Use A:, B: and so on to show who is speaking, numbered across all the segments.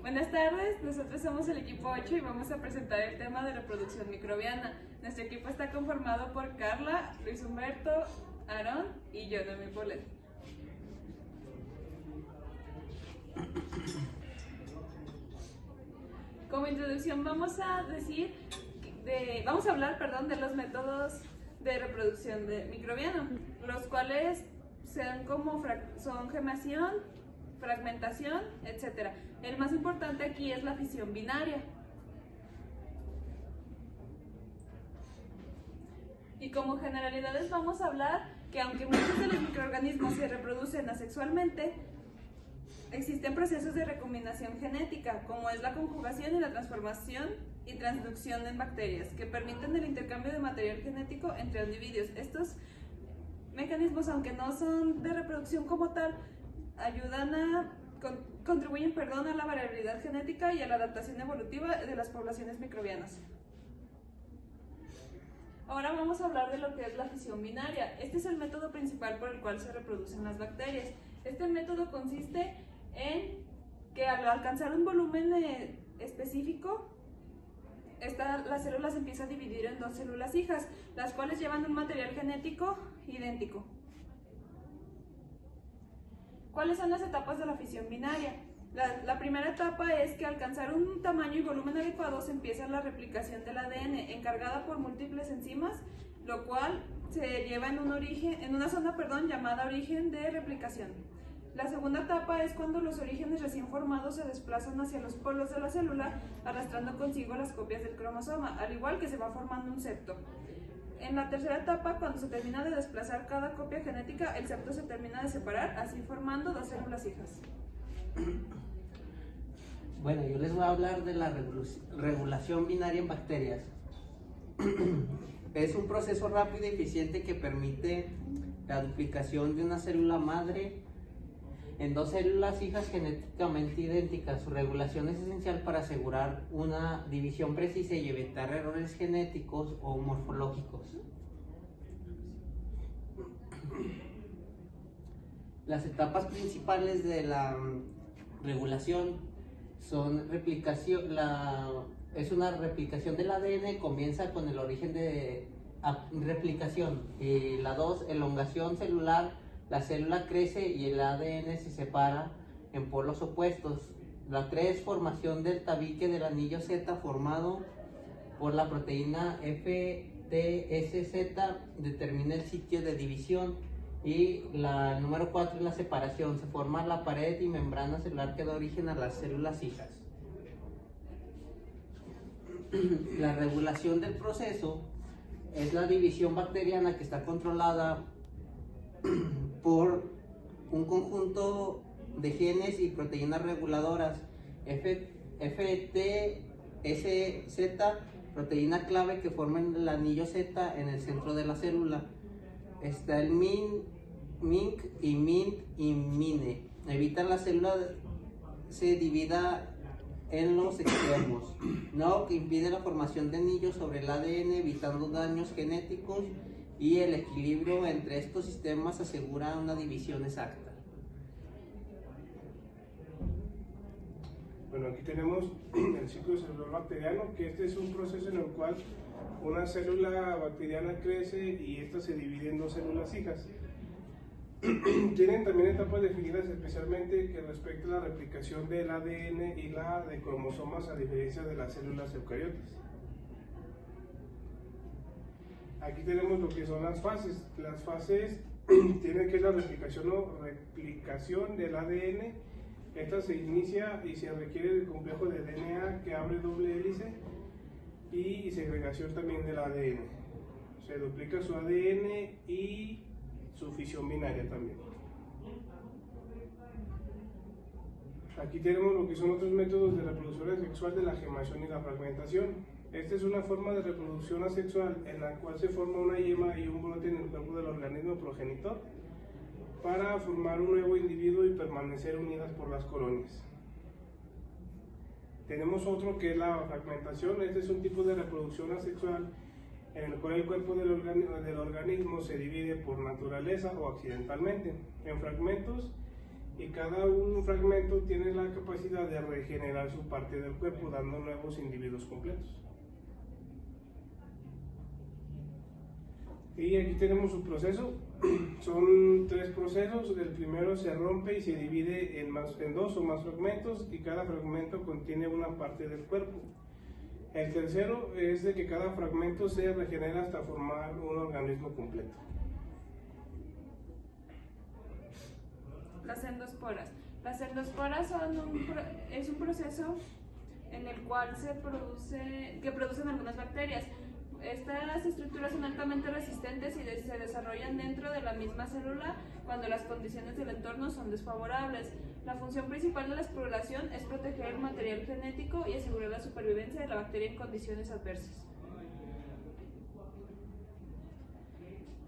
A: Buenas tardes, nosotros somos el equipo 8 y vamos a presentar el tema de reproducción microbiana. Nuestro equipo está conformado por Carla, Luis Humberto, Aarón y yo, Noemí Polet. Como introducción vamos a hablar de los métodos de reproducción de microbiano, los cuales son gemación, fragmentación, etc. El más importante aquí es la fisión binaria. Y como generalidades vamos a hablar que aunque muchos de los microorganismos se reproducen asexualmente, existen procesos de recombinación genética, como es la conjugación y la transformación y transducción en bacterias, que permiten el intercambio de material genético entre individuos. Estos mecanismos, aunque no son de reproducción como tal, contribuyen a la variabilidad genética y a la adaptación evolutiva de las poblaciones microbianas. Ahora vamos a hablar de lo que es la fisión binaria. Este es el método principal por el cual se reproducen las bacterias. Este método consiste en que al alcanzar un volumen específico, la célula se empieza a dividir en dos células hijas, las cuales llevan un material genético idéntico. ¿Cuáles son las etapas de la fisión binaria? La primera etapa es que al alcanzar un tamaño y volumen adecuados empieza la replicación del ADN, encargada por múltiples enzimas, lo cual se lleva en una zona llamada origen de replicación. La segunda etapa es cuando los orígenes recién formados se desplazan hacia los polos de la célula, arrastrando consigo las copias del cromosoma, al igual que se va formando un septo. En la tercera etapa, cuando se termina de desplazar cada copia genética, el septo se termina de separar, así formando dos células hijas.
B: Bueno, yo les voy a hablar de la regulación binaria en bacterias. Es un proceso rápido y eficiente que permite la duplicación de una célula madre en dos células hijas genéticamente idénticas. Su regulación es esencial para asegurar una división precisa y evitar errores genéticos o morfológicos. Las etapas principales de la regulación son es una replicación del ADN, comienza con el origen de replicación, y la 2, elongación celular. La célula crece y el ADN se separa en polos opuestos. La 3, formación del tabique del anillo Z formado por la proteína FTSZ, determina el sitio de división. Y la número 4 es la separación, se forma la pared y membrana celular que da origen a las células hijas. La regulación del proceso es la división bacteriana que está controlada por un conjunto de genes y proteínas reguladoras. FTSZ, proteína clave que forman el anillo Z en el centro de la célula. Está el MINC y MINT y MINE. Evitan la célula se divida en los extremos. NOC impide la formación de anillos sobre el ADN, evitando daños genéticos, y el equilibrio entre estos sistemas asegura una división exacta.
C: Bueno, aquí tenemos el ciclo celular bacteriano, que este es un proceso en el cual una célula bacteriana crece y esta se divide en dos células hijas. Tienen también etapas definidas especialmente que respecto a la replicación del ADN y la de cromosomas, a diferencia de las células eucariotas. Aquí tenemos lo que son las fases. Las fases tienen que es la replicación del ADN. Esta se inicia y se requiere del complejo de DNA que abre doble hélice, y segregación también del ADN. Se duplica su ADN y su fisión binaria también. Aquí tenemos lo que son otros métodos de reproducción asexual de la gemación y la fragmentación. Esta es una forma de reproducción asexual en la cual se forma una yema y un brote en el cuerpo del organismo progenitor para formar un nuevo individuo y permanecer unidas por las colonias. Tenemos otro que es la fragmentación. Este es un tipo de reproducción asexual en el cual el cuerpo del organismo se divide por naturaleza o accidentalmente en fragmentos y cada un fragmento tiene la capacidad de regenerar su parte del cuerpo, dando nuevos individuos completos. Y aquí tenemos su proceso. Son 3 procesos. El primero se rompe y se divide en 2 o más fragmentos, y cada fragmento contiene una parte del cuerpo. El tercero es de que cada fragmento se regenera hasta formar un organismo completo.
A: Las endosporas. Las endosporas es un proceso en el cual producen algunas bacterias. Estas estructuras son altamente resistentes y se desarrollan dentro de la misma célula cuando las condiciones del entorno son desfavorables. La función principal de la esporulación es proteger el material genético y asegurar la supervivencia de la bacteria en condiciones adversas.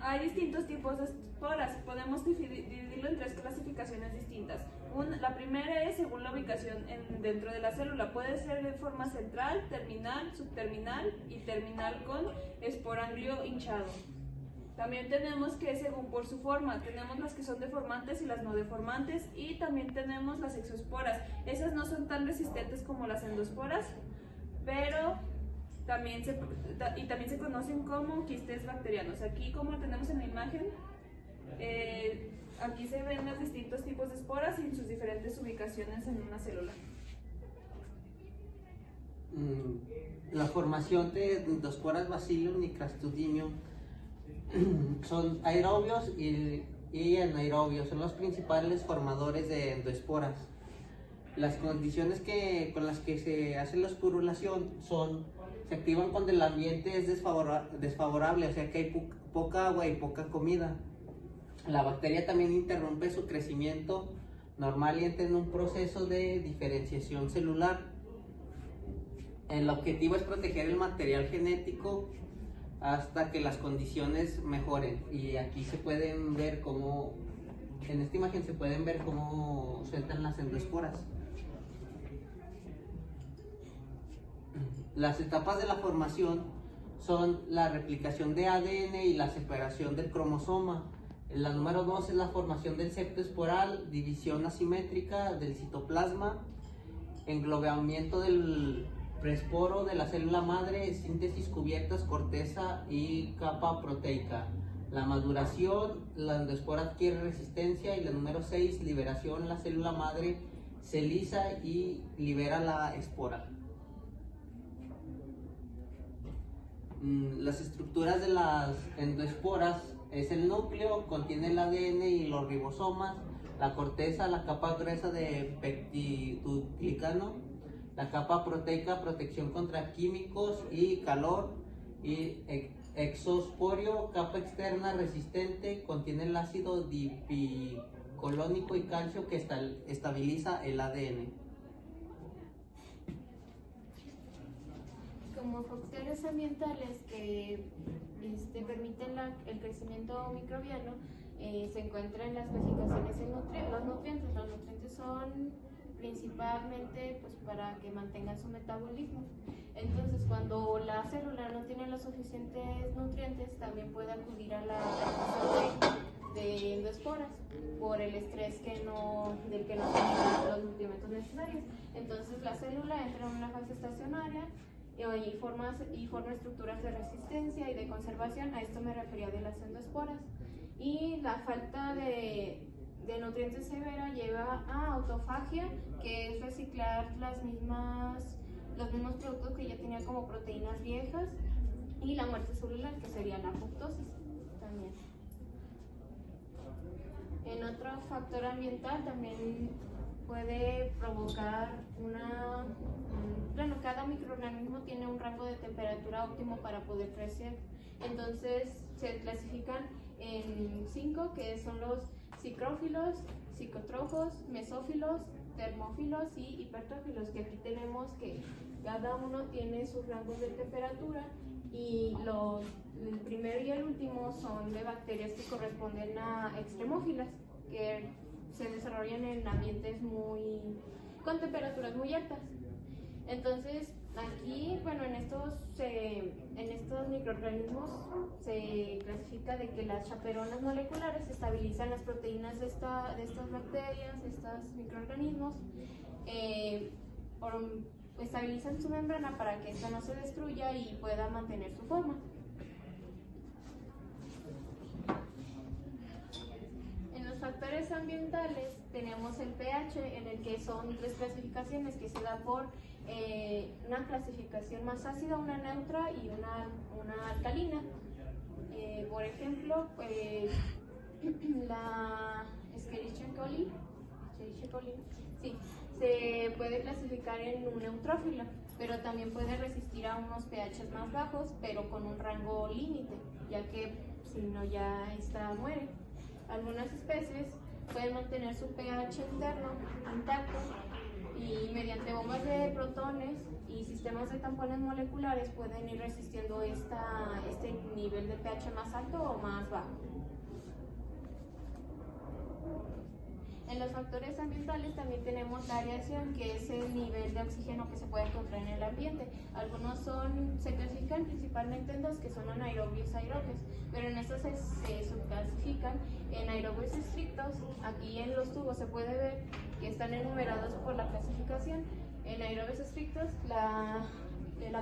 A: Hay distintos tipos de esporas. Podemos dividirlo en 3 clasificaciones distintas. La primera es según la ubicación dentro de la célula. Puede ser de forma central, terminal, subterminal y terminal con esporanglio hinchado. También tenemos que según por su forma, tenemos las que son deformantes y las no deformantes, y también tenemos las exosporas. Esas no son tan resistentes como las endosporas, pero también se conocen como quistes bacterianos. Aquí, como tenemos en la imagen, aquí se ven los distintos tipos de esporas y sus diferentes ubicaciones en una célula.
B: La formación de endosporas Bacillus y Clostridium son aerobios y anaerobios, son los principales formadores de endoesporas. Las condiciones con las que se hace la esporulación se activan cuando el ambiente es desfavorable, o sea que hay poca agua y poca comida. La bacteria también interrumpe su crecimiento normal y entra en un proceso de diferenciación celular. El objetivo es proteger el material genético hasta que las condiciones mejoren. Y aquí se pueden ver cómo, en esta imagen se pueden ver cómo sueltan las endoesporas. Las etapas de la formación son la replicación de ADN y la separación del cromosoma. La número 2 es la formación del septo esporal, división asimétrica del citoplasma, englobamiento del presporo de la célula madre, síntesis cubiertas, corteza y capa proteica. La maduración, la endoespora adquiere resistencia, y la número 6, liberación, la célula madre se lisa y libera la espora. Las estructuras de las endoesporas es el núcleo, contiene el ADN y los ribosomas, la corteza, la capa gruesa de peptidoglicano, la capa proteica, protección contra químicos y calor, y exosporio, capa externa resistente, contiene el ácido dipicolónico y calcio que estabiliza el ADN.
D: Como factores ambientales que permiten el crecimiento microbiano, se encuentran las clasificaciones en los nutrientes. Los nutrientes son principalmente para que mantengan su metabolismo. Entonces, cuando la célula no tiene los suficientes nutrientes, también puede acudir a la producción de endoesporas por el estrés del que no tiene los nutrientes necesarios. Entonces, la célula entra en una fase estacionaria y forma estructuras de resistencia y de conservación. A esto me refería de las endoesporas. Y la falta de nutrientes severa lleva a autofagia, que es reciclar los mismos productos que ya tenían como proteínas viejas, y la muerte celular, que sería la apoptosis también. En otro factor ambiental también puede provocar cada microorganismo tiene un rango de temperatura óptimo para poder crecer. Entonces se clasifican en 5, que son los psicrófilos, psicotrófos, mesófilos, termófilos y hipertrófilos, que aquí tenemos que cada uno tiene sus rangos de temperatura, y el primero y el último son de bacterias que corresponden a extremófilas, que se desarrollan en ambientes con temperaturas muy altas. Entonces, Aquí, bueno, en estos microorganismos se clasifica de que las chaperonas moleculares estabilizan las proteínas de estas bacterias, de estos microorganismos, estabilizan su membrana para que esta no se destruya y pueda mantener su forma. En los factores ambientales tenemos el pH, en el que son 3 clasificaciones que se da por una clasificación más ácida, una neutra y una alcalina. Por ejemplo, la Escherichia coli, sí, se puede clasificar en un neutrófilo, pero también puede resistir a unos pH más bajos, pero con un rango límite, ya que si no ya muere. Algunas especies pueden mantener su pH interno intacto y mediante bombas de protones y sistemas de tampones moleculares pueden ir resistiendo este nivel de pH más alto o más bajo. En los factores ambientales también tenemos la aireación, que es el nivel de oxígeno que se puede encontrar en el ambiente. Algunos se clasifican principalmente en 2, que son anaerobios y aerobios, pero en estos se subclasifican en aerobios estrictos. Aquí en los tubos se puede ver que están enumerados por la clasificación. En aerobios estrictos, la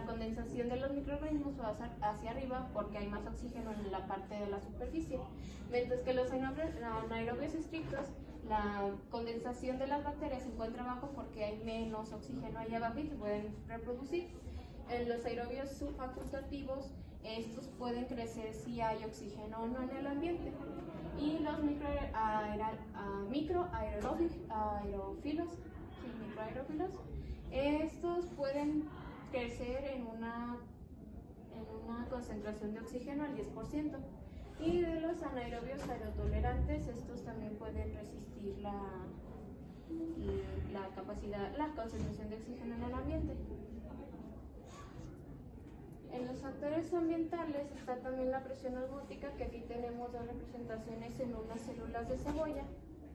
D: condensación de los microorganismos va hacia arriba porque hay más oxígeno en la parte de la superficie, mientras que los anaerobios estrictos, la condensación de las bacterias se encuentra abajo porque hay menos oxígeno allá abajo y se pueden reproducir. En los aerobios subfacultativos, estos pueden crecer si hay oxígeno o no en el ambiente. Y los microaerófilos, estos pueden crecer en una concentración de oxígeno al 10%. Y de los anaerobios aerotolerantes, estos también pueden resistir la concentración de oxígeno en el ambiente. En los factores ambientales está también la presión osmótica, que aquí tenemos 2 representaciones en unas células de cebolla,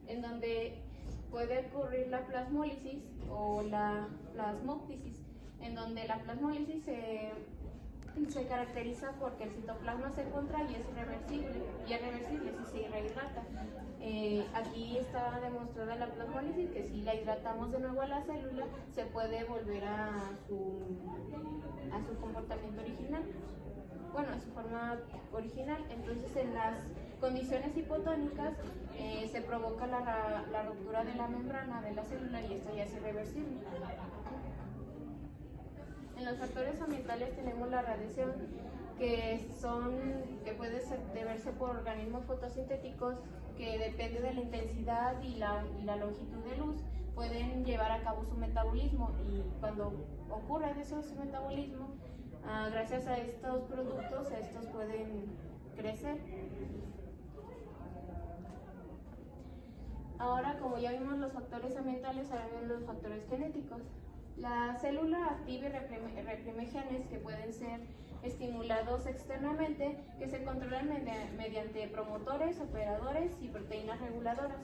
D: en donde puede ocurrir la plasmólisis o la plasmóptisis, en donde la plasmólisis se caracteriza porque el citoplasma se contrae y es irreversible si se rehidrata. Aquí está demostrada la plasmólisis, que si la hidratamos de nuevo a la célula se puede volver a su comportamiento original, a su forma original. Entonces, en las condiciones hipotónicas se provoca la ruptura de la membrana de la célula y esto ya es irreversible. En los factores ambientales tenemos la radiación, que puede deberse por organismos fotosintéticos que depende de la intensidad y la longitud de luz, pueden llevar a cabo su metabolismo, y cuando ocurre eso, su metabolismo, gracias a estos productos, estos pueden crecer. Ahora, como ya vimos los factores ambientales, ahora vemos los factores genéticos. La célula activa y reprime genes que pueden ser estimulados externamente, que se controlan mediante promotores, operadores y proteínas reguladoras.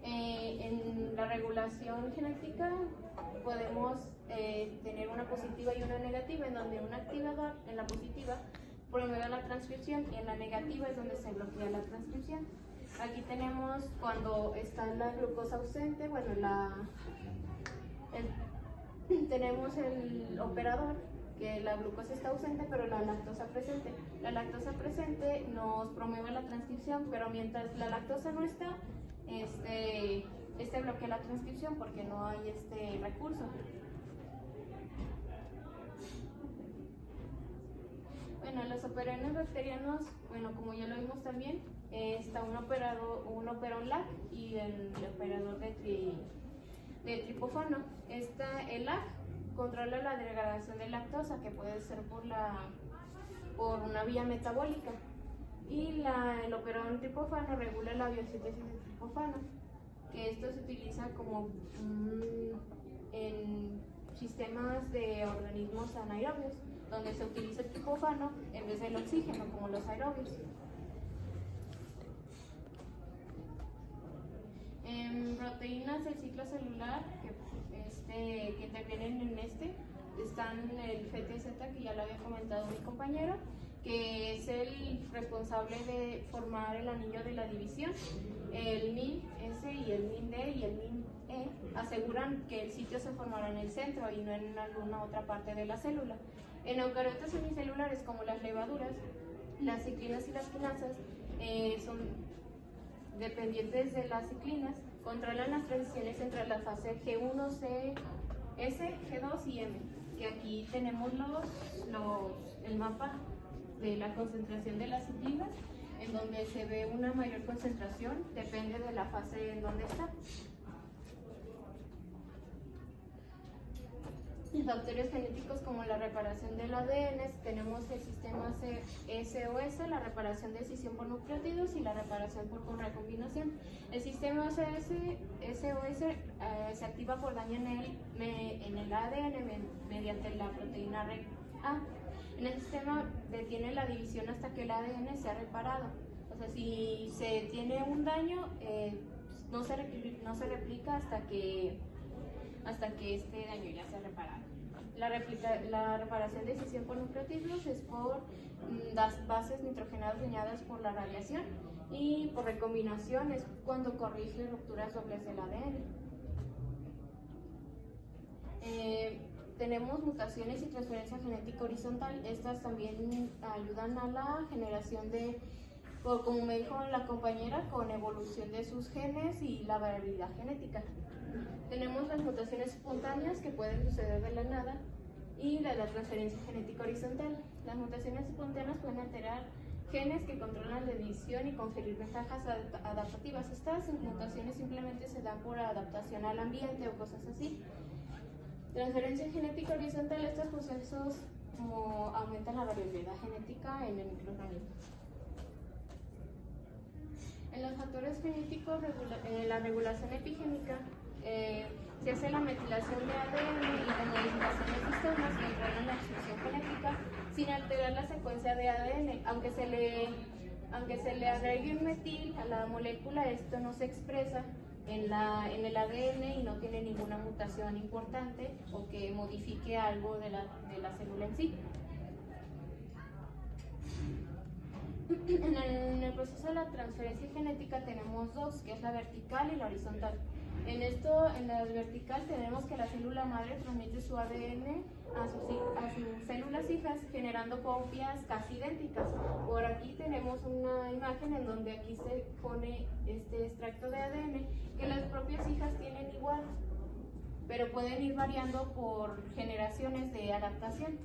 D: En la regulación genética podemos tener una positiva y una negativa, en donde un activador, en la positiva, promueve la transcripción, y en la negativa es donde se bloquea la transcripción. Aquí tenemos cuando está la glucosa ausente, tenemos el operador, que la glucosa está ausente pero la lactosa presente. La lactosa presente nos promueve la transcripción, pero mientras la lactosa no está, bloquea la transcripción porque no hay este recurso. Los operones bacterianos, como ya lo vimos también, está un operón LAC y el operador de triptófano. El LAC controla la degradación de lactosa, que puede ser por una vía metabólica, y el operón triptófano regula la biosíntesis de triptófano, que esto se utiliza como en sistemas de organismos anaerobios, donde se utiliza el triptófano en vez del oxígeno, como los aerobios. En proteínas del ciclo celular que intervienen en están el FTZ, que ya lo había comentado mi compañero, que es el responsable de formar el anillo de la división. El MIN-S y el MIN-D y el MIN-E aseguran que el sitio se formará en el centro y no en alguna otra parte de la célula. En eucariotas unicelulares como las levaduras, las ciclinas y las quinasas son dependientes de las ciclinas, controlan las transiciones entre la fase G1, C, S, G2 y M, que aquí tenemos el mapa de la concentración de las ciclinas, en donde se ve una mayor concentración, depende de la fase en donde está. Factores genéticos como la reparación del ADN, tenemos el sistema SOS, la reparación de escisión por nucleótidos y la reparación por recombinación. El sistema SOS se activa por daño en el ADN mediante la proteína REC-A. En el sistema detiene la división hasta que el ADN sea reparado. O sea, si se tiene un daño, no se replica hasta que este daño ya sea reparado. La reparación de escisión por nucleótidos es por las bases nitrogenadas dañadas por la radiación, y por recombinación es cuando corrige rupturas dobles del ADN. Tenemos mutaciones y transferencia genética horizontal. Estas también ayudan a la generación de, como me dijo la compañera, con evolución de sus genes y la variabilidad genética. Tenemos las mutaciones espontáneas, que pueden suceder de la nada, y la transferencia genética horizontal. Las mutaciones espontáneas pueden alterar genes que controlan la división y conferir ventajas adaptativas. Estas mutaciones simplemente se dan por adaptación al ambiente o cosas así. Transferencia genética horizontal, estos procesos como aumentan la variabilidad genética en el microorganismo. En los factores genéticos, la regulación epigénica, se hace la metilación de ADN y la modificación de sistemas que controlan la expresión genética sin alterar la secuencia de ADN. Aunque se le agregue un metil a la molécula, esto no se expresa en el ADN y no tiene ninguna mutación importante o que modifique algo de la célula en sí. En el proceso de la transferencia genética tenemos dos, que es la vertical y la horizontal. En la vertical tenemos que la célula madre transmite su ADN a sus células hijas, generando copias casi idénticas. Por aquí tenemos una imagen en donde aquí se pone este extracto de ADN que las propias hijas tienen igual, pero pueden ir variando por generaciones de adaptación.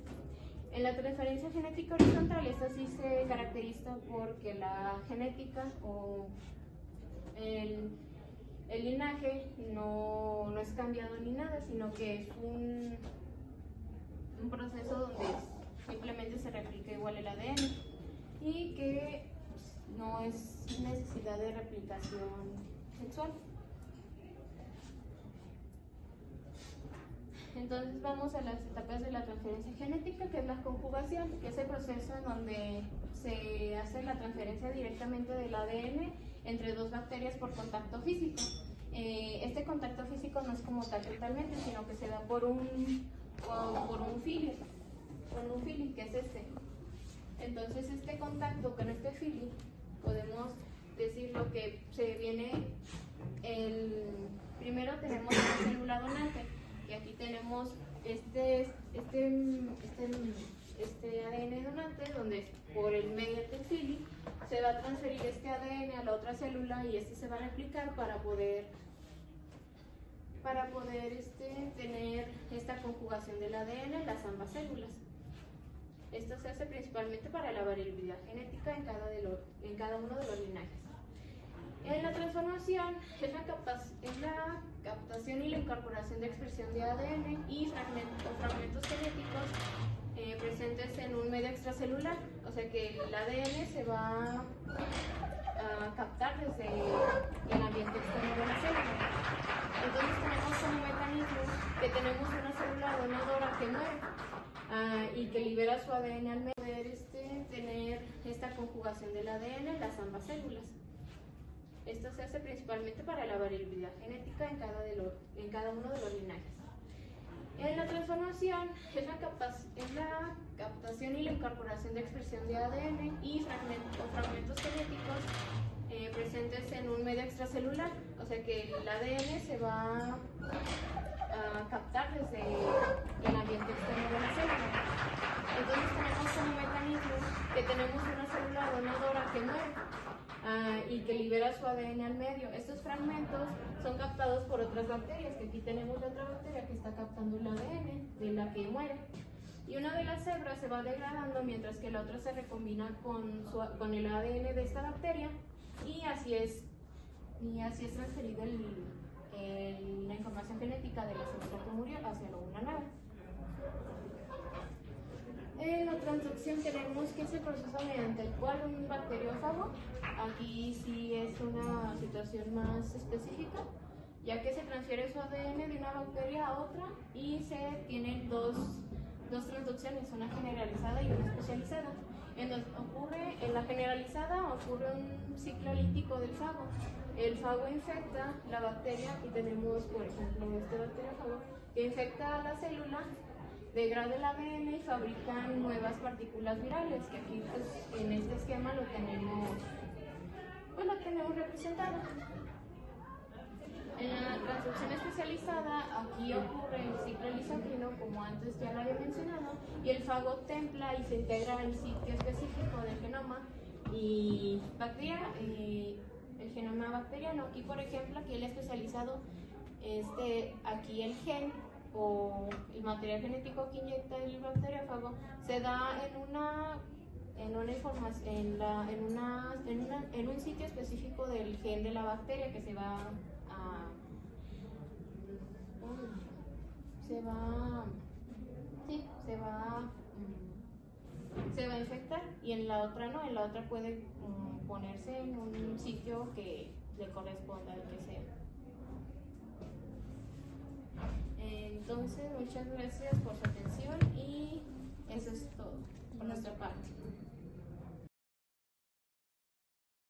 D: En la transferencia genética horizontal, esta sí se caracteriza porque la genética o el linaje no es cambiado ni nada, sino que es un proceso donde simplemente se replica igual el ADN y que no es necesidad de replicación sexual. Entonces vamos a las etapas de la transferencia genética, que es la conjugación, que es el proceso en donde se hace la transferencia directamente del ADN entre dos bacterias por contacto físico. Este contacto físico no es como tal totalmente, sino que se da por un fili, que es este. Entonces este contacto con este fili, podemos decir lo que se viene, primero tenemos una célula donante, y aquí tenemos este ADN donante, donde por el medio del fili se va a transferir este ADN a la otra célula y este se va a replicar para poder tener esta conjugación del ADN en las ambas células. Esto se hace principalmente para la variabilidad genética en cada uno de los linajes. En la transformación es la captación y la incorporación de expresión de ADN y fragmentos genéticos presentes en un medio extracelular, o sea que el ADN se va a captar desde el ambiente externo de la célula. Entonces tenemos como mecanismo que tenemos una célula donadora que muere y que libera su ADN al medio, poder tener esta conjugación del ADN en las ambas células. Esto se hace principalmente para la variabilidad genética en cada uno de los linajes. En la transformación información es la captación y la incorporación de expresión de ADN y fragmentos genéticos presentes en un medio extracelular. O sea que el ADN se va a captar desde el ambiente externo de la célula. Entonces tenemos como mecanismo que tenemos una célula donadora que muere y que libera su ADN al medio. Estos fragmentos son captados por otras bacterias, que aquí tenemos la otra bacteria que está captando el ADN de la que muere. Y una de las cebras se va degradando mientras que la otra se recombina con el ADN de esta bacteria y así es transferida la información genética de la célula que murió hacia una nueva. En la transducción tenemos que es el proceso mediante el cual un bacteriófago, aquí sí es una situación más específica, ya que se transfiere su ADN de una bacteria a otra y se tienen dos transducciones, una generalizada y una especializada. En la generalizada ocurre un ciclo lítico del fago. El fago infecta la bacteria y tenemos, por ejemplo, este bacteriófago que infecta a la célula, degrada el ADN y fabrican nuevas partículas virales, que aquí pues, en este esquema lo tenemos representado. En la transducción especializada, aquí ocurre el ciclo lisocrino, como antes ya lo había mencionado, y el fago templa y se integra al sitio específico del genoma y bacteria, el genoma bacteriano. Aquí, por ejemplo, aquí el especializado, aquí el gen o el material genético que inyecta el bacteriófago se da en un sitio específico del gen de la bacteria que se va a infectar, y en la otra no, en la otra puede ponerse en un sitio que le corresponda al que sea. Entonces, muchas gracias por su atención y eso es todo por nuestra parte.